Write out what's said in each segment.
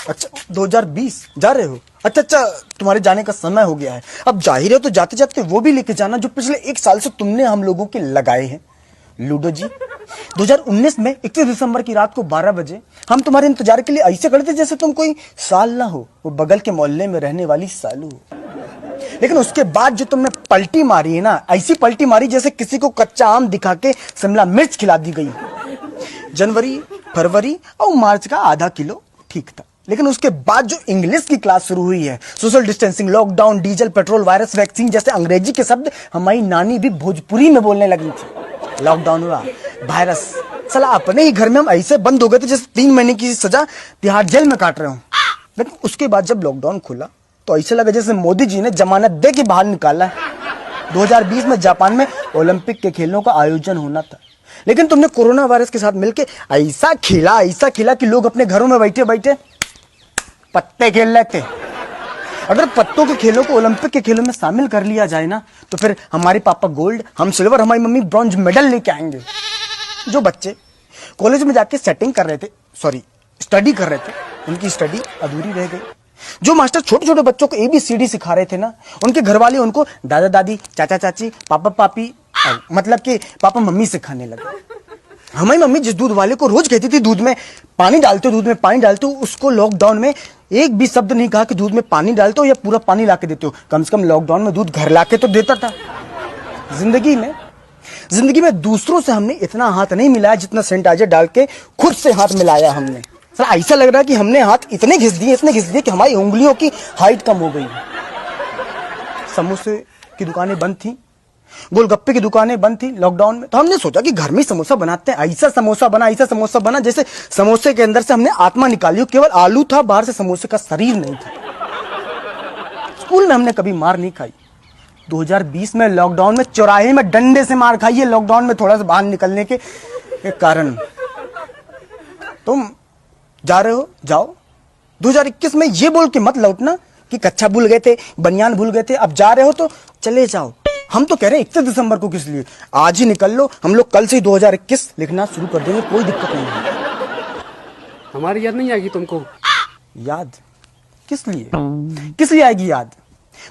अच्छा 2020 जा रहे हो? अच्छा, तुम्हारे जाने का समय हो गया है। अब जा ही रहे हो तो जाते जाते वो भी लेके जाना जो पिछले 1 साल से तुमने हम लोगों के लगाए हैं। लूडो जी, 2019 में 31 दिसंबर की रात को 12 बजे हम तुम्हारे इंतजार के लिए ऐसे खड़े थे जैसे तुम कोई साल ना हो, वो बगल के मोहल्ले में रहने वाली सालू हो। लेकिन उसके बाद जो तुमने पलटी मारी है ना, ऐसी पलटी मारी जैसे किसी को कच्चा आम दिखा के शिमला मिर्च खिला दी गई। जनवरी, फरवरी और मार्च का आधा किलो ठीक था, लेकिन उसके बाद जो इंग्लिश की क्लास शुरू हुई है, social distancing, lockdown, diesel, petrol, virus, vaccine जैसे अंग्रेजी के शब्द हमारी नानी भी भोजपुरी में बोलने लगी थी। लॉकडाउन हुआ, वायरस, साला अपने ही घर में हम ऐसे बंद हो गए थे जैसे 3 महीने की सजा तिहाड़ जेल में काट रहे हो। लेकिन उसके बाद जब लॉकडाउन खुला तो ऐसे लगा जैसे मोदी जी ने जमानत दे के बाहर निकाला है। 2020 में जापान में ओलंपिक के खेलों का आयोजन होना था, लेकिन तुमने कोरोना वायरस के साथ मिलकर ऐसा खेला कि लोग अपने घरों में बैठे बैठे पत्ते खेल रहे थे। अगर पत्तों के खेलों को ओलंपिक के खेलों में शामिल कर लिया जाए ना, तो फिर हमारे पापा गोल्ड, हम सिल्वर, हमारी मम्मी ब्रॉन्ज मेडल लेके आएंगे। जो बच्चे कॉलेज में जाके स्टडी कर रहे थे, उनकी स्टडी अधूरी रह गई। जो मास्टर छोटे छोटे बच्चों को ABCD सिखा रहे थे ना, उनके घर वाले उनको दादा दादी, चाचा चाची, पापा पापी, मतलब कि पापा मम्मी सिखाने लगे। हमारी मम्मी जिस दूध वाले को रोज कहती थी दूध में पानी डालते हो, उसको लॉकडाउन में एक भी शब्द नहीं कहा कि दूध में पानी डालते हो या पूरा पानी लाके देते हो। कम से कम लॉकडाउन में दूध घर लाके तो देता था। जिंदगी में दूसरों से हमने इतना हाथ नहीं मिलाया जितना सैनिटाइजर डाल के खुद से हाथ मिलाया हमने। सर ऐसा लग रहा है कि हमने हाथ इतने घिस दिए कि हमारी उंगलियों की हाइट कम हो गई। समोसे की दुकानें बंद थी, गोलगप्पे की दुकानें बंद थी लॉकडाउन में, तो हमने सोचा कि घर में समोसा बनाते हैं। ऐसा समोसा बना जैसे समोसे के अंदर से हमने आत्मा निकाली हो, केवल आलू था, बाहर से समोसे का शरीर नहीं था। स्कूल में हमने कभी मार नहीं खाई। 2020 में लॉकडाउन में चौराहे में डंडे से मार खाई है, लॉकडाउन में थोड़ा सा बाहर निकलने के कारण। तुम जा रहे हो, जाओ। 2021 में ये बोल के मत लौटना कि कच्चा भूल गए थे, बनियान भूल गए थे। अब जा रहे हो तो चले जाओ। हम तो कह रहे हैं 31 दिसंबर को किस लिए, आज ही निकल लो। हम लोग कल से ही 2021 लिखना शुरू कर देंगे, कोई दिक्कत नहीं है। हमारी याद नहीं आएगी तुमको? याद किस लिए आएगी याद?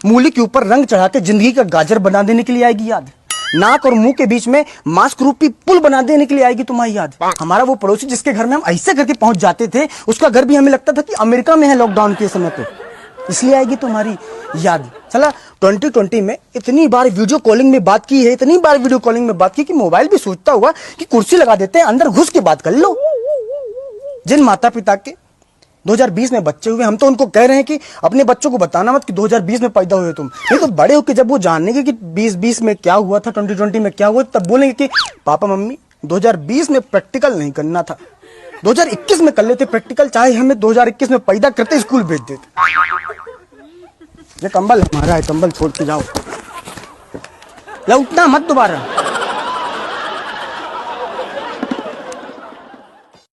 मूली के ऊपर रंग चढ़ा के जिंदगी का गाजर बना देने के लिए आएगी याद? नाक और मुंह के बीच में मास्क रूपी पुल बना देने के लिए आएगी तुम्हारी याद? हमारा वो पड़ोसी जिसके घर में हम ऐसे करके पहुंच जाते थे, उसका घर भी हमें लगता था कि अमेरिका में है लॉकडाउन के समय पे, इसलिए आएगी तुम्हारी याद? चला 2020 में इतनी बार वीडियो कॉलिंग में बात की है, कि मोबाइल भी सोचता हुआ कि कुर्सी लगा देते हैं, अंदर घुस के बात कर लो। जिन माता पिता के 2020 में बच्चे हुए, हम तो उनको कह रहे हैं कि अपने बच्चों को बताना मत कि 2020 में पैदा हुए तुम। नहीं तो बड़े होकर जब वो जानेंगे कि 2020 में क्या हुआ था, 2020 में क्या हुआ, तब बोलेंगे कि पापा मम्मी 2020 में प्रैक्टिकल नहीं करना था, 2021 में कर लेते प्रैक्टिकल, चाहे हमें 2021 में पैदा करते स्कूल भेज देते। ये कंबल हमारा है, कंबल छोड़ के जाओ या उठना मत दोबारा।